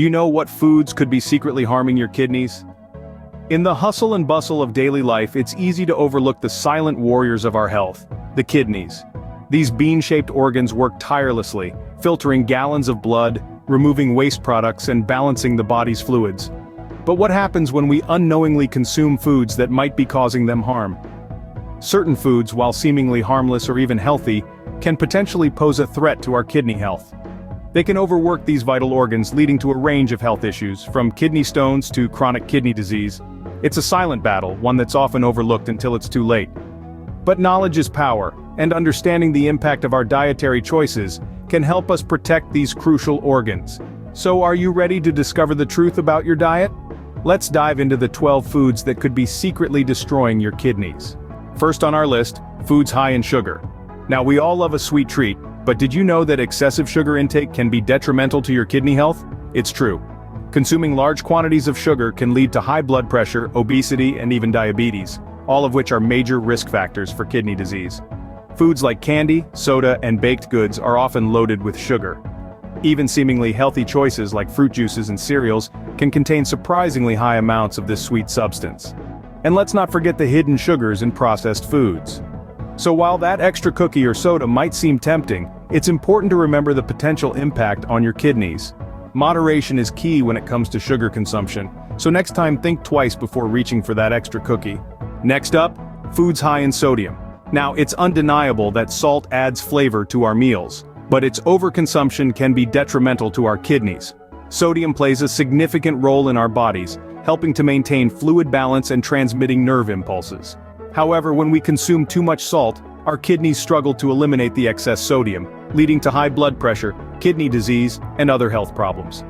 Do you know what foods could be secretly harming your kidneys? In the hustle and bustle of daily life, it's easy to overlook the silent warriors of our health, the kidneys. These bean-shaped organs work tirelessly, filtering gallons of blood, removing waste products, and balancing the body's fluids. But what happens when we unknowingly consume foods that might be causing them harm? Certain foods, while seemingly harmless or even healthy, can potentially pose a threat to our kidney health. They can overwork these vital organs, leading to a range of health issues, from kidney stones to chronic kidney disease. It's a silent battle, one that's often overlooked until it's too late. But knowledge is power, and understanding the impact of our dietary choices can help us protect these crucial organs. So are you ready to discover the truth about your diet? Let's dive into the 12 foods that could be secretly destroying your kidneys. First on our list, foods high in sugar. Now, we all love a sweet treat, but did you know that excessive sugar intake can be detrimental to your kidney health? It's true. Consuming large quantities of sugar can lead to high blood pressure, obesity, and even diabetes, all of which are major risk factors for kidney disease. Foods like candy, soda, and baked goods are often loaded with sugar. Even seemingly healthy choices like fruit juices and cereals can contain surprisingly high amounts of this sweet substance. And let's not forget the hidden sugars in processed foods. So while that extra cookie or soda might seem tempting, it's important to remember the potential impact on your kidneys. Moderation is key when it comes to sugar consumption, so next time think twice before reaching for that extra cookie. Next up, foods high in sodium. Now, it's undeniable that salt adds flavor to our meals, but its overconsumption can be detrimental to our kidneys. Sodium plays a significant role in our bodies, helping to maintain fluid balance and transmitting nerve impulses. However, when we consume too much salt, our kidneys struggle to eliminate the excess sodium, leading to high blood pressure, kidney disease, and other health problems.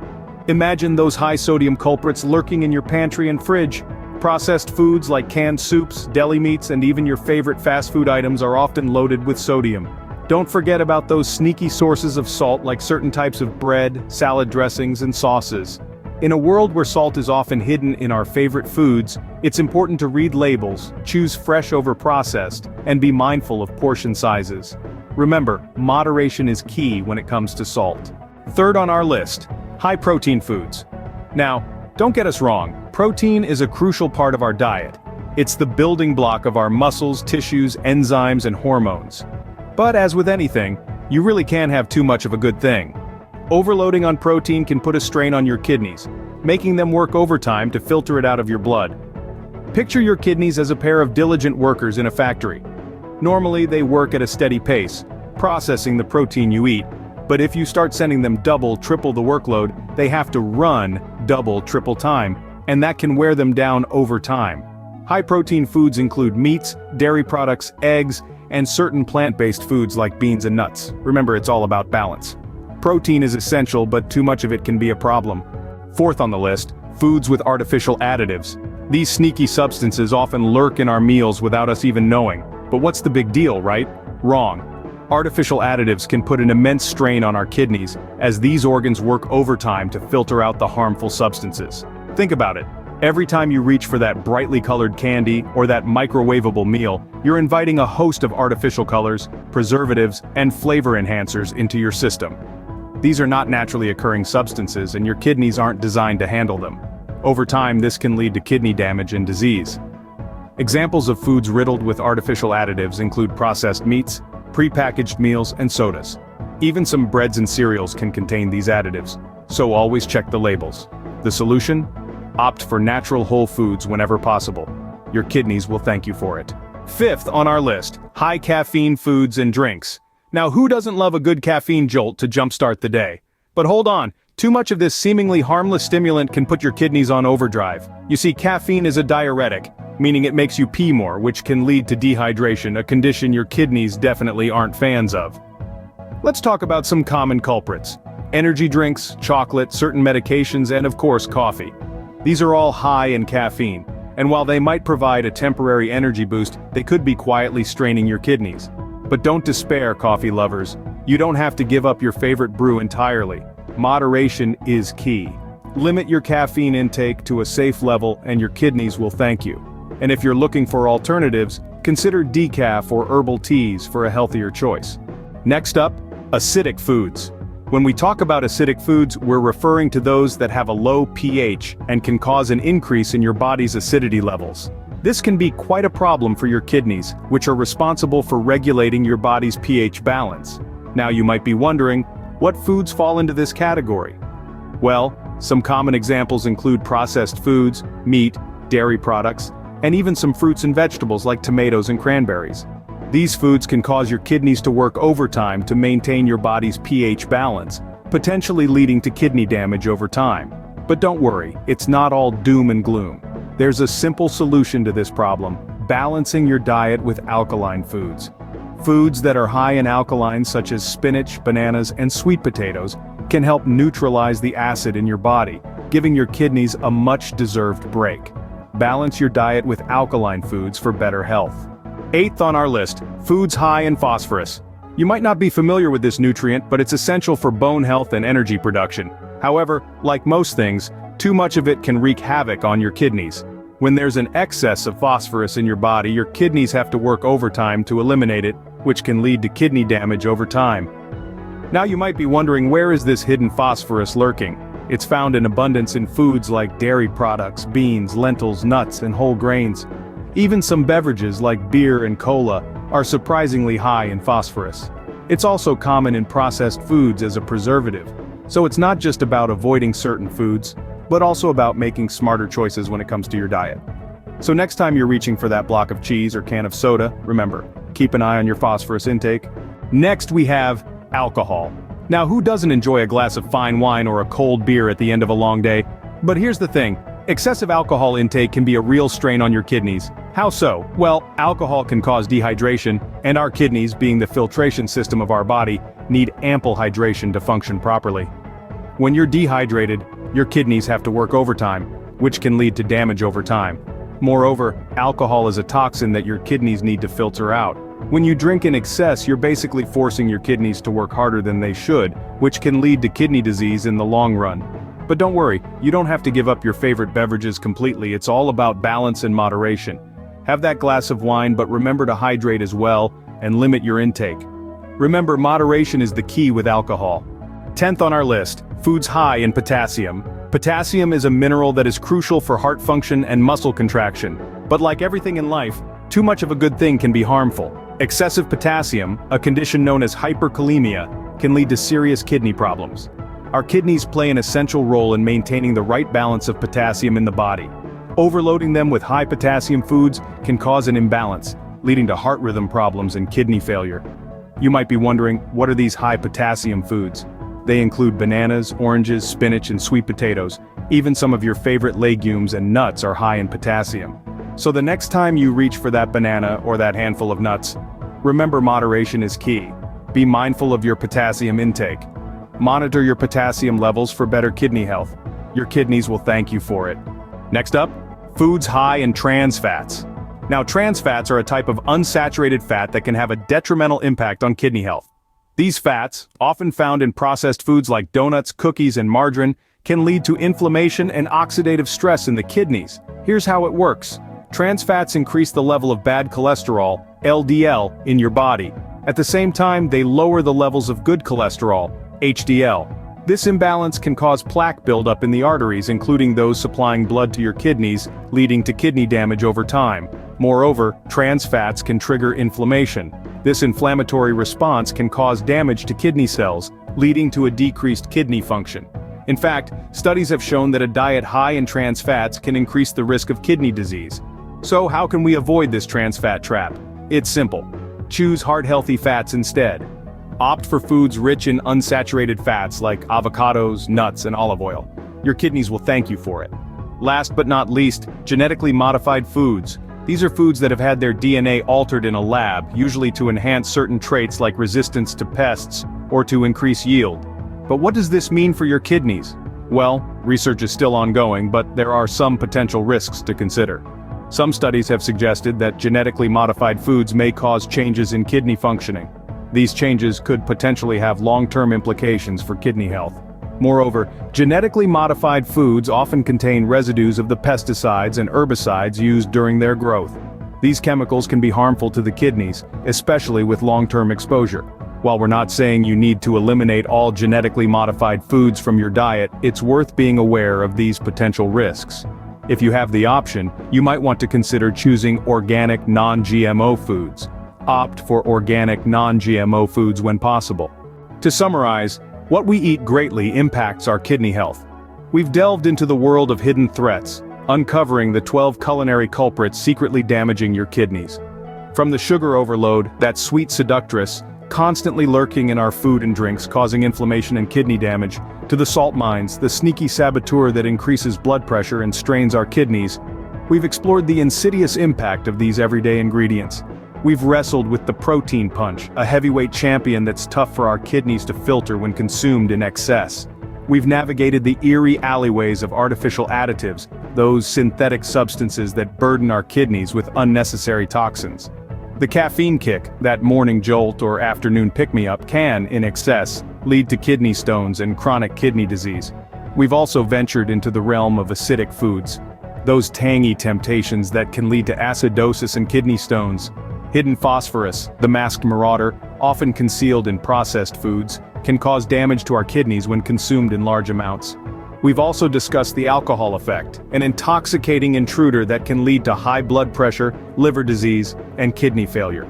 Imagine those high-sodium culprits lurking in your pantry and fridge. Processed foods like canned soups, deli meats, and even your favorite fast food items are often loaded with sodium. Don't forget about those sneaky sources of salt like certain types of bread, salad dressings, and sauces. In a world where salt is often hidden in our favorite foods, it's important to read labels, choose fresh over processed, and be mindful of portion sizes. Remember, moderation is key when it comes to salt. Third on our list, high-protein foods. Now, don't get us wrong, protein is a crucial part of our diet. It's the building block of our muscles, tissues, enzymes, and hormones. But as with anything, you really can't have too much of a good thing. Overloading on protein can put a strain on your kidneys, making them work overtime to filter it out of your blood. Picture your kidneys as a pair of diligent workers in a factory. Normally, they work at a steady pace, processing the protein you eat, but if you start sending them double, triple the workload, they have to run double, triple time, and that can wear them down over time. High-protein foods include meats, dairy products, eggs, and certain plant-based foods like beans and nuts. Remember, it's all about balance. Protein is essential, but too much of it can be a problem. Fourth on the list, foods with artificial additives. These sneaky substances often lurk in our meals without us even knowing. But what's the big deal, right? Wrong. Artificial additives can put an immense strain on our kidneys, as these organs work overtime to filter out the harmful substances. Think about it. Every time you reach for that brightly colored candy or that microwavable meal, you're inviting a host of artificial colors, preservatives, and flavor enhancers into your system. These are not naturally occurring substances, and your kidneys aren't designed to handle them. Over time, this can lead to kidney damage and disease. Examples of foods riddled with artificial additives include processed meats, prepackaged meals, and sodas. Even some breads and cereals can contain these additives, so always check the labels. The solution? Opt for natural whole foods whenever possible. Your kidneys will thank you for it. Fifth on our list, high caffeine foods and drinks. Now, who doesn't love a good caffeine jolt to jumpstart the day? But hold on, too much of this seemingly harmless stimulant can put your kidneys on overdrive. You see, caffeine is a diuretic, meaning it makes you pee more, which can lead to dehydration, a condition your kidneys definitely aren't fans of. Let's talk about some common culprits. Energy drinks, chocolate, certain medications, and of course coffee. These are all high in caffeine, and while they might provide a temporary energy boost, they could be quietly straining your kidneys. But don't despair, coffee lovers. You don't have to give up your favorite brew entirely. Moderation is key. Limit your caffeine intake to a safe level and your kidneys will thank you. And if you're looking for alternatives, consider decaf or herbal teas for a healthier choice. Next up, acidic foods. When we talk about acidic foods, we're referring to those that have a low pH and can cause an increase in your body's acidity levels. This can be quite a problem for your kidneys, which are responsible for regulating your body's pH balance. Now you might be wondering, what foods fall into this category? Well, some common examples include processed foods, meat, dairy products, and even some fruits and vegetables like tomatoes and cranberries. These foods can cause your kidneys to work overtime to maintain your body's pH balance, potentially leading to kidney damage over time. But don't worry, it's not all doom and gloom. There's a simple solution to this problem: balancing your diet with alkaline foods. Foods that are high in alkalines such as spinach, bananas, and sweet potatoes can help neutralize the acid in your body, giving your kidneys a much-deserved break. Balance your diet with alkaline foods for better health. 8th on our list, foods high in phosphorus. You might not be familiar with this nutrient, but it's essential for bone health and energy production. However, like most things, too much of it can wreak havoc on your kidneys. When there's an excess of phosphorus in your body, your kidneys have to work overtime to eliminate it, which can lead to kidney damage over time. Now you might be wondering, where is this hidden phosphorus lurking? It's found in abundance in foods like dairy products, beans, lentils, nuts, and whole grains. Even some beverages like beer and cola are surprisingly high in phosphorus. It's also common in processed foods as a preservative, so it's not just about avoiding certain foods, but also about making smarter choices when it comes to your diet. So next time you're reaching for that block of cheese or can of soda, remember, keep an eye on your phosphorus intake. Next we have alcohol. Now who doesn't enjoy a glass of fine wine or a cold beer at the end of a long day? But here's the thing. Excessive alcohol intake can be a real strain on your kidneys. How so? Well, alcohol can cause dehydration, and our kidneys, being the filtration system of our body, need ample hydration to function properly. When you're dehydrated, your kidneys have to work overtime, which can lead to damage over time. Moreover, alcohol is a toxin that your kidneys need to filter out. When you drink in excess, you're basically forcing your kidneys to work harder than they should, which can lead to kidney disease in the long run. But don't worry, you don't have to give up your favorite beverages completely. It's all about balance and moderation. Have that glass of wine, but remember to hydrate as well, and limit your intake. Remember, moderation is the key with alcohol. 10th on our list, foods high in potassium. Potassium is a mineral that is crucial for heart function and muscle contraction. But like everything in life, too much of a good thing can be harmful. Excessive potassium, a condition known as hyperkalemia, can lead to serious kidney problems. Our kidneys play an essential role in maintaining the right balance of potassium in the body. Overloading them with high potassium foods can cause an imbalance, leading to heart rhythm problems and kidney failure. You might be wondering, what are these high potassium foods? They include bananas, oranges, spinach, and sweet potatoes. Even some of your favorite legumes and nuts are high in potassium. So the next time you reach for that banana or that handful of nuts, remember moderation is key. Be mindful of your potassium intake. Monitor your potassium levels for better kidney health. Your kidneys will thank you for it. Next up, foods high in trans fats. Now, trans fats are a type of unsaturated fat that can have a detrimental impact on kidney health. These fats, often found in processed foods like donuts, cookies, and margarine, can lead to inflammation and oxidative stress in the kidneys. Here's how it works. Trans fats increase the level of bad cholesterol, LDL, in your body. At the same time, they lower the levels of good cholesterol, HDL. This imbalance can cause plaque buildup in the arteries, including those supplying blood to your kidneys, leading to kidney damage over time. Moreover, trans fats can trigger inflammation. This inflammatory response can cause damage to kidney cells, leading to a decreased kidney function. In fact, studies have shown that a diet high in trans fats can increase the risk of kidney disease. So how can we avoid this trans fat trap? It's simple. Choose heart-healthy fats instead. Opt for foods rich in unsaturated fats like avocados, nuts, and olive oil. Your kidneys will thank you for it. Last but not least, genetically modified foods. These are foods that have had their DNA altered in a lab, usually to enhance certain traits like resistance to pests or to increase yield. But what does this mean for your kidneys? Well, research is still ongoing, but there are some potential risks to consider. Some studies have suggested that genetically modified foods may cause changes in kidney functioning. These changes could potentially have long-term implications for kidney health. Moreover, genetically modified foods often contain residues of the pesticides and herbicides used during their growth. These chemicals can be harmful to the kidneys, especially with long-term exposure. While we're not saying you need to eliminate all genetically modified foods from your diet, it's worth being aware of these potential risks. If you have the option, you might want to consider choosing organic non-GMO foods. Opt for organic non-GMO foods when possible. To summarize, what we eat greatly impacts our kidney health. We've delved into the world of hidden threats, uncovering the 12 culinary culprits secretly damaging your kidneys. From the sugar overload, that sweet seductress, constantly lurking in our food and drinks causing inflammation and kidney damage, to the salt mines, the sneaky saboteur that increases blood pressure and strains our kidneys, we've explored the insidious impact of these everyday ingredients. We've wrestled with the protein punch, a heavyweight champion that's tough for our kidneys to filter when consumed in excess. We've navigated the eerie alleyways of artificial additives, those synthetic substances that burden our kidneys with unnecessary toxins. The caffeine kick, that morning jolt or afternoon pick-me-up, can, in excess, lead to kidney stones and chronic kidney disease. We've also ventured into the realm of acidic foods, those tangy temptations that can lead to acidosis and kidney stones. Hidden phosphorus, the masked marauder, often concealed in processed foods, can cause damage to our kidneys when consumed in large amounts. We've also discussed the alcohol effect, an intoxicating intruder that can lead to high blood pressure, liver disease, and kidney failure.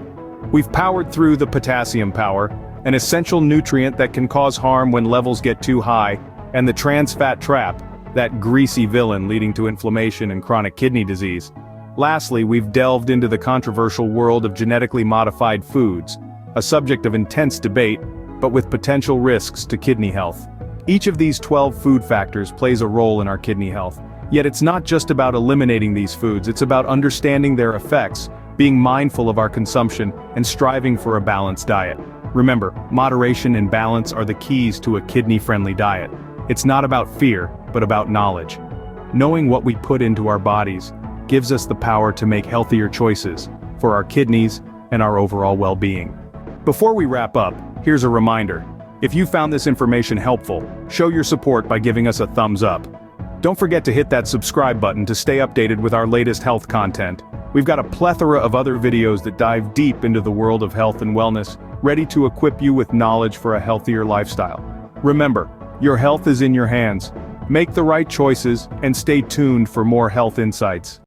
We've powered through the potassium power, an essential nutrient that can cause harm when levels get too high, and the trans fat trap, that greasy villain leading to inflammation and chronic kidney disease. Lastly, we've delved into the controversial world of genetically modified foods, a subject of intense debate, but with potential risks to kidney health. Each of these 12 food factors plays a role in our kidney health. Yet it's not just about eliminating these foods, it's about understanding their effects, being mindful of our consumption, and striving for a balanced diet. Remember, moderation and balance are the keys to a kidney-friendly diet. It's not about fear, but about knowledge. Knowing what we put into our bodies gives us the power to make healthier choices for our kidneys and our overall well-being. Before we wrap up, here's a reminder. If you found this information helpful, show your support by giving us a thumbs up. Don't forget to hit that subscribe button to stay updated with our latest health content. We've got a plethora of other videos that dive deep into the world of health and wellness, ready to equip you with knowledge for a healthier lifestyle. Remember, your health is in your hands. Make the right choices and stay tuned for more health insights.